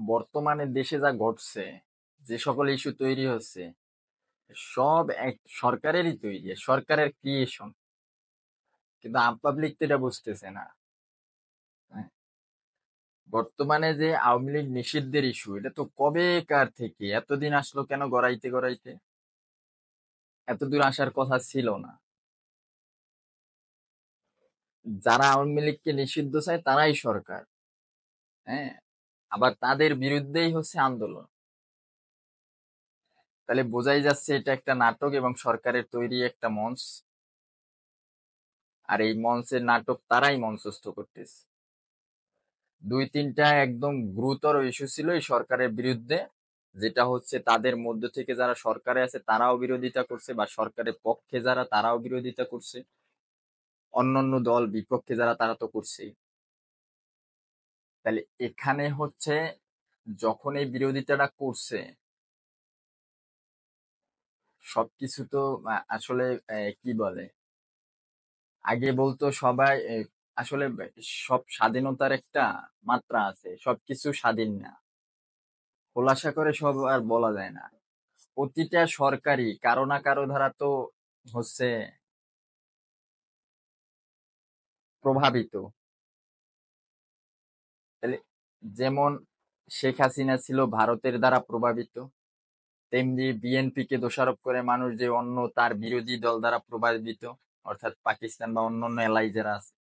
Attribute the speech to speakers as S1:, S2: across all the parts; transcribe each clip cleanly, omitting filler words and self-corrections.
S1: বর্তমানে দেশে যা ঘটছে, যে সকল ইস্যু তৈরি হচ্ছে, সব এক সরকারেরই তৈরি, সরকারের ক্রিয়েশন। কিন্তু পাবলিক তো এটা বুঝতেছে না। হ্যাঁ, বর্তমানে যে আওয়ামী লীগ নিষিদ্ধের ইস্যু, এটা তো কবে কার থেকে এতদিন আসলো কেন গড়াইতে গড়াইতে? এতদূর আসার কথা ছিল না। যারা আওয়ামী লীগকে নিষিদ্ধ চায় তারাই সরকার। হ্যাঁ, আবার তাদের বিরুদ্ধেই হচ্ছে আন্দোলন। তাহলে বোঝাই যাচ্ছে এটা একটা নাটক এবং সরকারের তৈরি একটা মঞ্চ। আর এই মঞ্চের নাটক তারাই মঞ্চস্থ করতেছে। দুই তিনটা একদম গুরুতর ইস্যু ছিল এই সরকারের বিরুদ্ধে, যেটা হচ্ছে তাদের মধ্য থেকে যারা সরকারে আছে তারাও বিরোধিতা করছে, বা সরকারের পক্ষে যারা তারাও বিরোধিতা করছে, অন্যান্য দল বিপক্ষে যারা তারা তো করছেই। তাহলে এখানে হচ্ছে যখন এই বিরোধিতাটা করছে, সবকিছু তো আসলে কি বলে, আগে বলতো সবাই আসলে সব স্বাধীনতার একটা মাত্রা আছে, সবকিছু স্বাধীন না, খোলাসা করে সব আর বলা যায় না। প্রতিটা সরকারি কারো না কারো দ্বারা তো হচ্ছে প্রভাবিত। তাহলে যেমন শেখ হাসিনা ছিল ভারতের দ্বারা প্রভাবিত, তেমনি বিএনপি কে দোষারোপ করে মানুষ যে অন্য তার বিরোধী দল দ্বারা প্রভাবিত, অর্থাৎ পাকিস্তান বা অন্যান্য এলাই যারা আছে।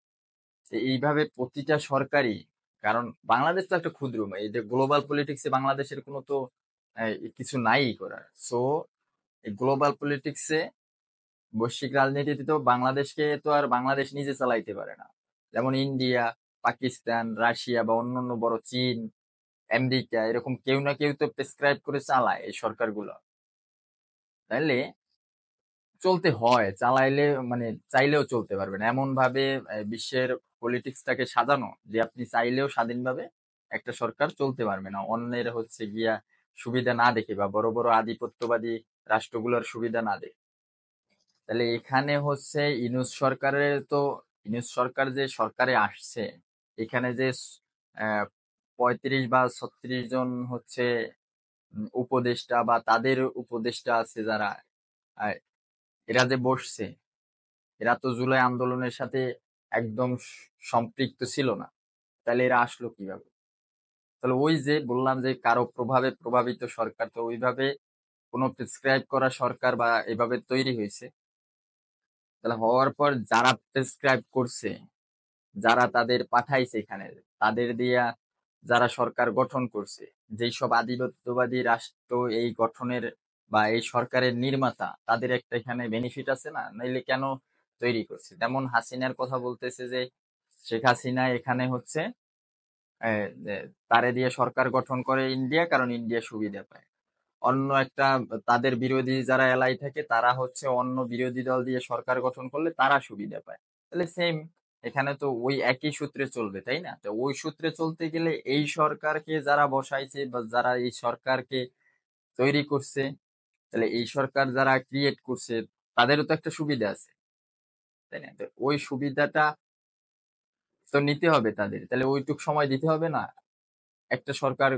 S1: তো এইভাবে প্রতিটা সরকারি, কারণ বাংলাদেশ তো একটা ক্ষুদ্র, এই যে গ্লোবাল পলিটিক্সে বাংলাদেশের কোনো তো কিছু নাই করার। সো এই গ্লোবাল পলিটিক্সে, বৈশ্বিক রাজনীতিতে তো বাংলাদেশকে তো আর বাংলাদেশ নিজে চালাইতে পারে না। যেমন ইন্ডিয়া, পাকিস্তান, রাশিয়া বা অন্যান্য বড় চীন, আমেরিকা, এরকম কেউ না কেউ তো প্রেসক্রাইব করে চালায় এই সরকারগুলো। তাইলে চলতে হয়, চালাইলে মানে চাইলেও চলতে পারবে না এমন ভাবে বিশ্বের পলিটিক্সটাকে সাজানো, যে আপনি চাইলেও স্বাধীনভাবে একটা সরকার চলতে পারবে না অন্যের হচ্ছে গিয়া সুবিধা না দেখে, বা বড় বড় আধিপত্যবাদী রাষ্ট্রগুলোর সুবিধা না দেখে। তাহলে এখানে হচ্ছে ইউনূস সরকার যে সরকারে আসছে, এখানে যে 35 বা 36 জন হচ্ছে উপদেষ্টা বা তাদের উপদেষ্টা আছে যারা, আহ, এরা যে বসছে, এরা তো জুলাই আন্দোলনের সাথে একদম সম্পৃক্ত ছিল না। তাহলে এরা আসলো কিভাবে? তাহলে ওই যে বললাম যে কারো প্রভাবে প্রভাবিত সরকার, তো ওইভাবে কোনো প্রেসক্রাইব করা সরকার বা এভাবে তৈরি হয়েছে। তাহলে হওয়ার পর যারা প্রেসক্রাইব করছে, যারা তাদের পাঠাইছে এখানে, তাদের দিয়া যারা সরকার গঠন করছে, যেই সব আধিপত্যবাদী রাষ্ট্র এই গঠনের বা এই সরকারের নির্মাতা, তাদের একটা এখানে বেনিফিট আছে না? নাইলে কেন তৈরি করছে? যেমন হাসিনার কথা বলতেছে যে শেখ হাসিনা এখানে হচ্ছে যে তারে দিয়ে সরকার গঠন করে ইন্ডিয়া, কারণ ইন্ডিয়া সুবিধা পায়। অন্য একটা তাদের বিরোধী যারা এলাই থাকে, তারা হচ্ছে অন্য বিরোধী দল দিয়ে সরকার গঠন করলে তারা সুবিধা পায়। তাহলে সেম, এখানে তো ওই একই সূত্রে চলবে, তাই না? তো ওই সূত্রে চলতে গেলে এই সরকারকে যারা বসাইছে বা যারা এই সরকারকে তৈরি করছে, তাহলে এই সরকার যারা ক্রিয়েট করছে, তাদেরও তো একটা সুবিধা আছে, তাই না? তো ওই সুবিধাটা তো নিতে হবে তাদের, তাহলে ওইটুক সময় দিতে হবে না? একটা সরকার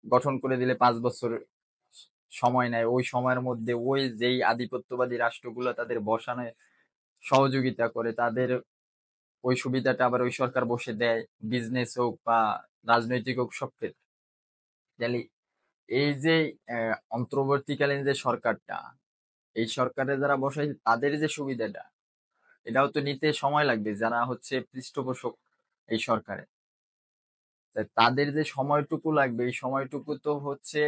S1: গঠন করে দিলে 5 বছর সময় নেয়, ওই সময়ের মধ্যে ওই যেই আধিপত্যবাদী রাষ্ট্রগুলো তাদের বসানো সহযোগিতা করে, তাদের ওই সুবিধাটা আবার ওই সরকার বসে দেয়, বিজনেস হোক বা রাজনৈতিক হোক, সব ক্ষেত্রে। তাহলে এই যে অন্তর্বর্তীকালীন যে সরকারটা, এই সরকারে যারা বসাই তাদের যে সুবিধাটা, এটাও তো নিতে সময় লাগবে যারা হচ্ছে পৃষ্ঠপোষক এই সরকারে। তাই তাদের যে সময়টুকু লাগবে, এই সময়টুকু তো হচ্ছে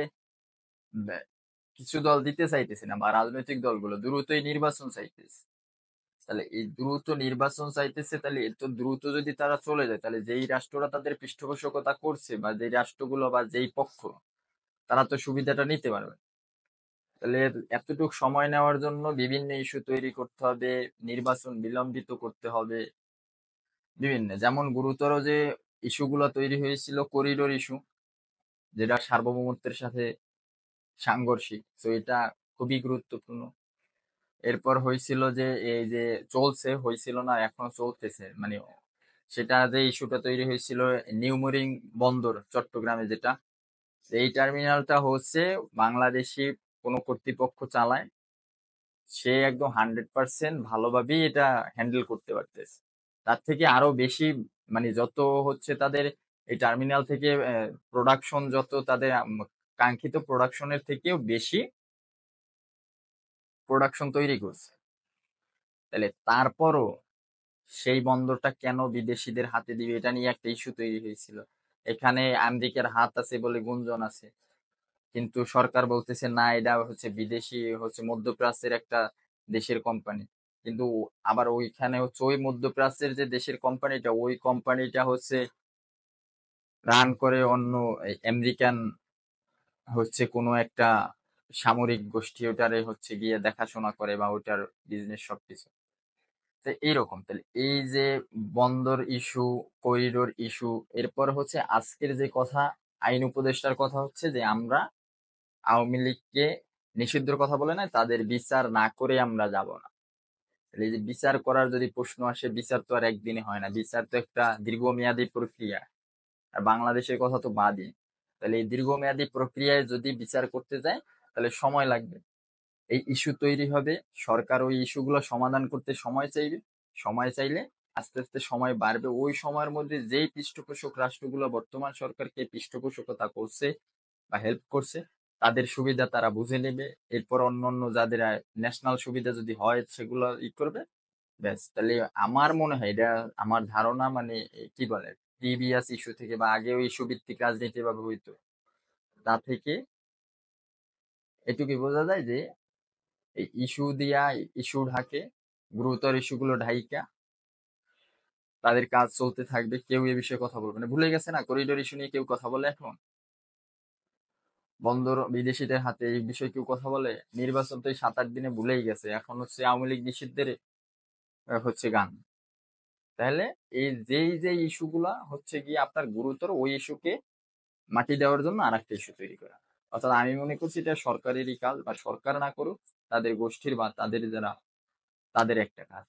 S1: কিছু দল দিতে চাইতেছে না, বা রাজনৈতিক দলগুলো দ্রুতই নির্বাচন চাইতেছে। তাহলে এই দ্রুত নির্বাচন চাইতেছে, তাহলে এত দ্রুত যদি তারা চলে যায়, তাহলে যেই রাষ্ট্ররা তাদের পৃষ্ঠপোষকতা করছে বা যেই রাষ্ট্রগুলো বা যেই পক্ষ, তারা তো সুবিধাটা নিতে পারবে। তাহলে এতটুকু সময় নেওয়ার জন্য বিভিন্ন ইস্যু তৈরি করতে হবে, নির্বাচন বিলম্বিত করতে হবে। বিভিন্ন যেমন গুরুতর যে ইস্যুগুলো তৈরি হয়েছিল, করিডোর ইস্যু, যেটা সার্বভৌমত্বের সাথে সাংঘর্ষিক, তো এটা খুবই গুরুত্বপূর্ণ। এরপর হয়েছিল যে এই যে হয়েছিল না, এখনো চলতেছে, মানে সেটা যে ইস্যুটা তৈরি হয়েছিল নিউমরিং বন্দর চট্টগ্রামে, যেটা এই টার্মিনালটা হচ্ছে বাংলাদেশি কোনো কর্তৃপক্ষ চালায়, সে একদম 100% ভালোভাবেই এটা হ্যান্ডেল করতে পারতেছে। তার থেকে আরো বেশি, মানে যত হচ্ছে তাদের এই টার্মিনাল থেকে প্রোডাকশন, যত তাদের কাঙ্ক্ষিত প্রোডাকশনের থেকেও বেশি প্রোডাকশন তৈরি করছে। তাহলে তারপরও সেই বন্দরটা কেন বিদেশিদের হাতে দিবে, এটা নিয়ে একটা ইস্যু তৈরি হয়েছিল। এখানে আমেরিকার হাত আছে বলে গুঞ্জন আছে, কিন্তু সরকার বলতেছে না, এটা হচ্ছে বিদেশি, হচ্ছে মধ্যপ্রাচ্যের একটা দেশের কোম্পানি। কিন্তু আবার ওইখানে হচ্ছে ওই মধ্যপ্রাচ্যের যে দেশের কোম্পানিটা, ওই কোম্পানিটা হচ্ছে রান করে অন্য আমেরিকান হচ্ছে কোনো একটা সামরিক গোষ্ঠী, ওটারে হচ্ছে গিয়ে দেখাশোনা করে বা ওটার বিজনেস সবকিছু। তো এইরকম, তাহলে এই যে বন্দর ইস্যু, করিডোর ইস্যু, এরপর হচ্ছে আজকের যে কথা, আইন উপদেষ্টার কথা হচ্ছে যে আমরা আওয়ামী লীগকে নিষিদ্ধর কথা বলে না, তাদের বিচার না করে আমরা যাব না। তাহলে এই যে বিচার করার যদি প্রশ্ন আসে, বিচার তো আর একদিনে হয় না, বিচার তো একটা দীর্ঘমেয়াদী প্রক্রিয়া। আর বাংলাদেশের কথা তো বাদই। তাহলে এই দীর্ঘমেয়াদী প্রক্রিয়ায় যদি বিচার করতে যায়, তাহলে সময় লাগবে, এই ইস্যু তৈরি হবে, সরকার ওই ইস্যুগুলো সমাধান করতে সময় চাইবে, সময় চাইলে আস্তে আস্তে সময় বাড়বে। ওই সময়ের মধ্যে যেই পৃষ্ঠপোষক রাষ্ট্রগুলো বর্তমান সরকারকে পৃষ্ঠপোষকতা করছে বা হেল্প করছে, তাদের সুবিধা তারা বুঝে নেবে। এরপর অন্যান্য যাদের ন্যাশনাল সুবিধা যদি হয় সেগুলো করবে, ব্যাস। তাহলে আমার মনে হয়, এটা আমার ধারণা, মানে কি বলে, প্রিভিয়াস ইস্যু থেকে বা আগেও ইস্যু ভিত্তিক রাজনীতি ভাবে হইতো, তা থেকে এটুকুই বোঝা যায় যে এই ইস্যু দিয়া ইস্যু ঢাকে, গুরুতর ইস্যুগুলো ঢাইকা তাদের কাজ চলতে থাকবে, কেউ এ বিষয়ে কথা বলবে না। ভুলে গেছে না, করিডোর ইস্যু নিয়ে কেউ কথা বলে এখন? বন্দর বিদেশিদের হাতে এই বিষয়ে কেউ কথা বলে? নির্বাচন তো এই 7-8 দিনে ভুলেই গেছে, এখন হচ্ছে আওয়ামী লীগ নিষিদ্ধের হচ্ছে গান। তাহলে এই যে ইস্যুগুলা হচ্ছে গিয়ে আপনার গুরুতর, ওই ইস্যুকে মাটি দেওয়ার জন্য আর একটা ইস্যু তৈরি করা। অর্থাৎ আমি মনে করছি এটা সরকারেরই কাজ, বা সরকার না করুক, তাদের গোষ্ঠীর বা তাদের যারা, তাদের একটা কাজ।